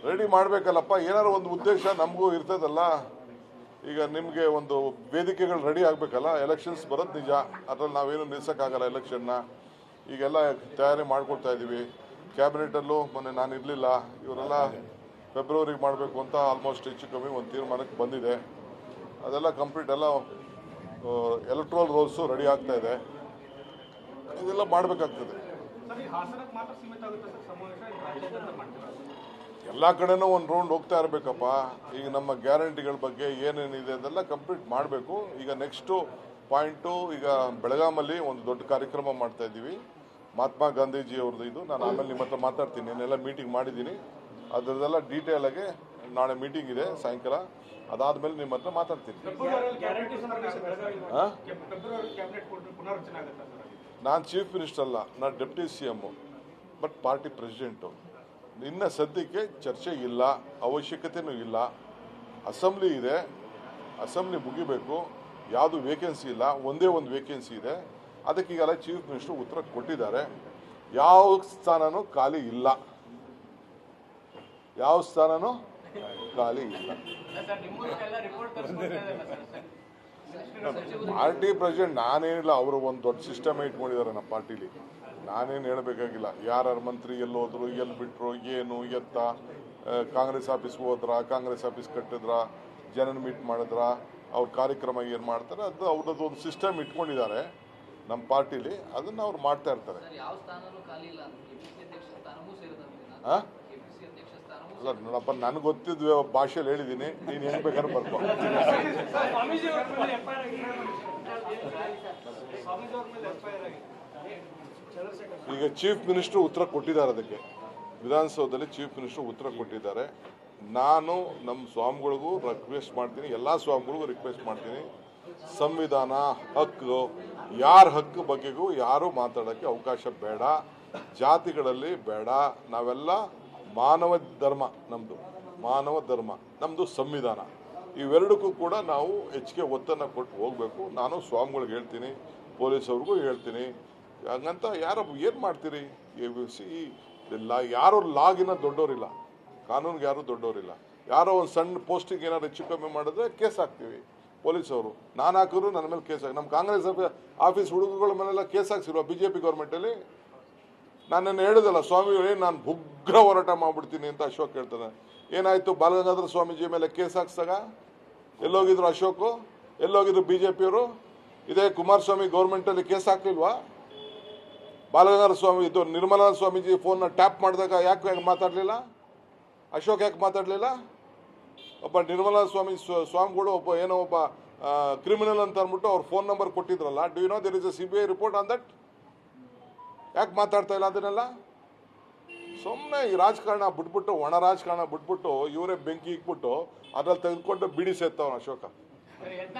Ready ಮಾಡಬೇಕಲ್ಲಪ್ಪ. ಏನಾದ್ರು ಒಂದು ಉದ್ದೇಶ ನಮಗೂ ಇರ್ತದಲ್ಲ. ಈಗ ನಿಮಗೆ ಒಂದು ವೇದಿಕೆಗಳು ರೆಡಿ ಆಗಬೇಕಲ್ಲ. ಎಲೆಕ್ಷನ್ಸ್ ಬರೋದು ನಿಜ, ಅದ್ರಲ್ಲಿ ನಾವೇನು ನಿಲ್ಸೋಕ್ಕಾಗಲ್ಲ ಎಲೆಕ್ಷನ್ನ. ಈಗೆಲ್ಲ ತಯಾರಿ ಮಾಡ್ಕೊಳ್ತಾ ಇದ್ದೀವಿ. ಕ್ಯಾಬಿನೆಟಲ್ಲೂ ಮೊನ್ನೆ ನಾನು ಇರಲಿಲ್ಲ, ಇವರೆಲ್ಲ ಫೆಬ್ರವರಿಗೆ ಮಾಡಬೇಕು ಅಂತ ಆಲ್ಮೋಸ್ಟ್ ಹೆಚ್ಚು ಕಮ್ಮಿ ಒಂದು ತೀರ್ಮಾನಕ್ಕೆ ಬಂದಿದೆ. ಅದೆಲ್ಲ ಕಂಪ್ಲೀಟ್ ಎಲ್ಲ ಎಲೆಕ್ಟ್ರಲ್ ರೋಲ್ಸು ರೆಡಿ ಆಗ್ತಾ ಇದೆ. ಇದೆಲ್ಲ ಮಾಡಬೇಕಾಗ್ತದೆ. ಎಲ್ಲ ಕಡೆನೂ ಒಂದು ರೌಂಡ್ ಹೋಗ್ತಾ ಇರಬೇಕಪ್ಪ. ಈಗ ನಮ್ಮ ಗ್ಯಾರಂಟಿಗಳ ಬಗ್ಗೆ ಏನೇನಿದೆ ಅದೆಲ್ಲ ಕಂಪ್ಲೀಟ್ ಮಾಡಬೇಕು. ಈಗ ನೆಕ್ಸ್ಟು ಪಾಯಿಂಟು, ಈಗ ಬೆಳಗಾಮಲ್ಲಿ ಒಂದು ದೊಡ್ಡ ಕಾರ್ಯಕ್ರಮ ಮಾಡ್ತಾ ಇದ್ದೀವಿ, ಮಹಾತ್ಮ ಗಾಂಧೀಜಿ ಅವ್ರದ್ದು. ಇದು ನಾನು ಆಮೇಲೆ ನಿಮ್ಮ ಹತ್ರ ಮಾತಾಡ್ತೀನಿ. ನಾನೆಲ್ಲ ಮೀಟಿಂಗ್ ಮಾಡಿದ್ದೀನಿ, ಅದರದೆಲ್ಲ ಡೀಟೇಲ್ ಆಗಿ ನಾಳೆ ಮೀಟಿಂಗ್ ಇದೆ ಸಾಯಂಕಾಲ. ಅದಾದ್ಮೇಲೆ ನಿಮ್ಮ ಹತ್ರ ಮಾತಾಡ್ತೀನಿ. ನಾನು ಚೀಫ್ ಮಿನಿಸ್ಟರ್ ಅಲ್ಲ, ನಾನು deputy CM, but party president. ಇನ್ನು ಸದ್ಯಕ್ಕೆ ಚರ್ಚೆ ಇಲ್ಲ, ಅವಶ್ಯಕತೆಯೂ ಇಲ್ಲ. ಅಸೆಂಬ್ಲಿ ಇದೆ, ಅಸೆಂಬ್ಲಿ ಮುಗಿಬೇಕು. ಯಾವುದು ವೇಕೆನ್ಸಿ ಇಲ್ಲ, ಒಂದೇ ಒಂದು ವೇಕೆನ್ಸಿ ಇದೆ. ಅದಕ್ಕೆ ಈಗಲ್ಲ ಚೀಫ್ ಮಿನಿಸ್ಟರ್ ಉತ್ತರ ಕೊಟ್ಟಿದ್ದಾರೆ. ಯಾವ ಸ್ಥಾನನೂ ಖಾಲಿ ಇಲ್ಲ, ಯಾವ ಸ್ಥಾನನೂ ಖಾಲಿ ಇಲ್ಲ. ಪಾರ್ಟಿ ಪ್ರೆಸಿಡೆಂಟ್ ನಾನೇನಿಲ್ಲ, ಅವರು ಒಂದು ದೊಡ್ಡ ಸಿಸ್ಟಮ್ ಇಟ್ಕೊಂಡಿದ್ದಾರೆ ನಮ್ಮ ಪಾರ್ಟಿಲಿ. ನಾನೇನು ಹೇಳಬೇಕಾಗಿಲ್ಲ. ಯಾರ್ಯಾರು ಮಂತ್ರಿ ಎಲ್ಲಿ ಹೋದ್ರು, ಎಲ್ಲಿ ಬಿಟ್ಟರು, ಏನು ಎತ್ತ, ಕಾಂಗ್ರೆಸ್ ಆಫೀಸ್ಗೆ ಹೋದ್ರ, ಕಾಂಗ್ರೆಸ್ ಆಫೀಸ್ ಕಟ್ಟಿದ್ರ, ಜನನ ಮೀಟ್ ಮಾಡಿದ್ರ, ಅವ್ರ ಕಾರ್ಯಕ್ರಮ ಏನು ಮಾಡ್ತಾರೆ ಅದು ಅವ್ರದ್ದು ಒಂದು ಸಿಸ್ಟಮ್ ಇಟ್ಕೊಂಡಿದ್ದಾರೆ ನಮ್ಮ ಪಾರ್ಟಿಲಿ. ಅದನ್ನು ಅವ್ರು ಮಾಡ್ತಾ ಇರ್ತಾರೆ. ಅಲ್ಲ ನೋಡಪ್ಪ, ನನಗೆ ಗೊತ್ತಿದ್ವಿ ಭಾಷೆಯಲ್ಲಿ ಹೇಳಿದ್ದೀನಿ, ನೀನು ಹೆಂಗೆ ಬೇಕಾದ್ರೂ ಬರ್ಕೊ. ಈಗ ಚೀಫ್ ಮಿನಿಸ್ಟರ್ ಉತ್ತರ ಕೊಟ್ಟಿದ್ದಾರೆ. ಅದಕ್ಕೆ ವಿಧಾನಸೌಧದಲ್ಲಿ ಚೀಫ್ ಮಿನಿಸ್ಟರ್ ಉತ್ತರ ಕೊಟ್ಟಿದ್ದಾರೆ. ನಾನು ನಮ್ಮ ಸ್ವಾಮಿಗಳಿಗೂ ರಿಕ್ವೆಸ್ಟ್ ಮಾಡ್ತೀನಿ, ಎಲ್ಲ ಸ್ವಾಮಿಗಳಿಗೂ ರಿಕ್ವೆಸ್ಟ್ ಮಾಡ್ತೀನಿ, ಸಂವಿಧಾನ ಹಕ್ಕು, ಯಾರ ಹಕ್ಕು ಬಗ್ಗೆಗೂ ಯಾರೂ ಮಾತಾಡೋಕ್ಕೆ ಅವಕಾಶ ಬೇಡ, ಜಾತಿಗಳಲ್ಲಿ ಬೇಡ. ನಾವೆಲ್ಲ ಮಾನವ ಧರ್ಮ, ನಮ್ಮದು ಮಾನವ ಧರ್ಮ, ನಮ್ಮದು ಸಂವಿಧಾನ. ಇವೆರಡಕ್ಕೂ ಕೂಡ ನಾವು ಹೆಚ್ಚಿಗೆ ಒತ್ತನ್ನು ಕೊಟ್ಟು ಹೋಗಬೇಕು. ನಾನು ಸ್ವಾಮಿಗಳಿಗೆ ಹೇಳ್ತೀನಿ, ಪೊಲೀಸವ್ರಿಗೂ ಹೇಳ್ತೀನಿ. ಹಂಗಂತ ಯಾರು ಏನು ಮಾಡ್ತೀರಿ? ಇಲ್ಲ, ಯಾರು ಲಾಗಿನ ದೊಡ್ಡವರಿಲ್ಲ, ಕಾನೂನಿಗೆ ಯಾರು ದೊಡ್ಡವರಿಲ್ಲ. ಯಾರೋ ಒಂದು ಸಣ್ಣ ಪೋಸ್ಟಿಗೆ ಏನಾದ್ರು ಹೆಚ್ಚು ಕಮ್ಮಿ ಮಾಡಿದ್ರೆ ಕೇಸ್ ಹಾಕ್ತೀವಿ. ಪೊಲೀಸವರು ನಾನು ಹಾಕಿದ್ರು ನನ್ನ ಮೇಲೆ ಕೇಸ್ ಹಾಕಿ. ನಮ್ಮ ಕಾಂಗ್ರೆಸ್ ಆಫೀಸ್ ಹುಡುಗಗಳ ಮೇಲೆಲ್ಲ ಕೇಸ್ ಹಾಕ್ಸಿರುವ BJP ಗೌರ್ಮೆಂಟಲ್ಲಿ. ನಾನೇನು ಹೇಳಿದಲ್ಲ ಸ್ವಾಮಿಗಳೇ, ನಾನು ಉಗ್ರ ಹೋರಾಟ ಮಾಡ್ಬಿಡ್ತೀನಿ ಅಂತ ಅಶೋಕ್ ಹೇಳ್ತಾನೆ. ಏನಾಯಿತು? ಬಾಲಗಂಗಾಧರ ಸ್ವಾಮೀಜಿ ಮೇಲೆ ಕೇಸ್ ಹಾಕ್ಸಾಗ ಎಲ್ಲೋಗಿದ್ರು ಅಶೋಕು? ಎಲ್ಲೋಗಿದ್ರು BJPಯವರು? ಇದೇ ಕುಮಾರಸ್ವಾಮಿ ಗೌರ್ಮೆಂಟಲ್ಲಿ ಕೇಸ್ ಹಾಕ್ಲಿಲ್ವಾ? ಬಾಲಗಂಗಾಧರ ಸ್ವಾಮಿ ಇದು ನಿರ್ಮಲಾ ಸ್ವಾಮೀಜಿ ಫೋನ್ನ ಟ್ಯಾಪ್ ಮಾಡಿದಾಗ ಯಾಕೆ ಮಾತಾಡಲಿಲ್ಲ? ಅಶೋಕ್ ಯಾಕೆ ಮಾತಾಡಲಿಲ್ಲ? ಒಬ್ಬ ನಿರ್ಮಲಾ ಸ್ವಾಮಿಗಳು ಒಬ್ಬ ಕ್ರಿಮಿನಲ್ ಅಂತ ಅಂದ್ಬಿಟ್ಟು ಅವ್ರ ಫೋನ್ ನಂಬರ್ ಕೊಟ್ಟಿದ್ರಲ್ಲ. Do you know there is a CBI report on that? ಯಾಕೆ ಮಾತಾಡ್ತಾ ಇಲ್ಲ ಅದನ್ನೆಲ್ಲ? ಸುಮ್ಮನೆ ಈ ರಾಜಕಾರಣ ಬಿಟ್ಬಿಟ್ಟು, ಒಣ ರಾಜಕಾರಣ ಬಿಟ್ಬಿಟ್ಟು ಇವರೇ ಬೆಂಕಿ ಇಕ್ಬಿಟ್ಟು ಅದ್ರಲ್ಲಿ ತೆಗೆದುಕೊಂಡು ಬಿಡಿ ಸೇರ್ತವನ ಅಶೋಕ.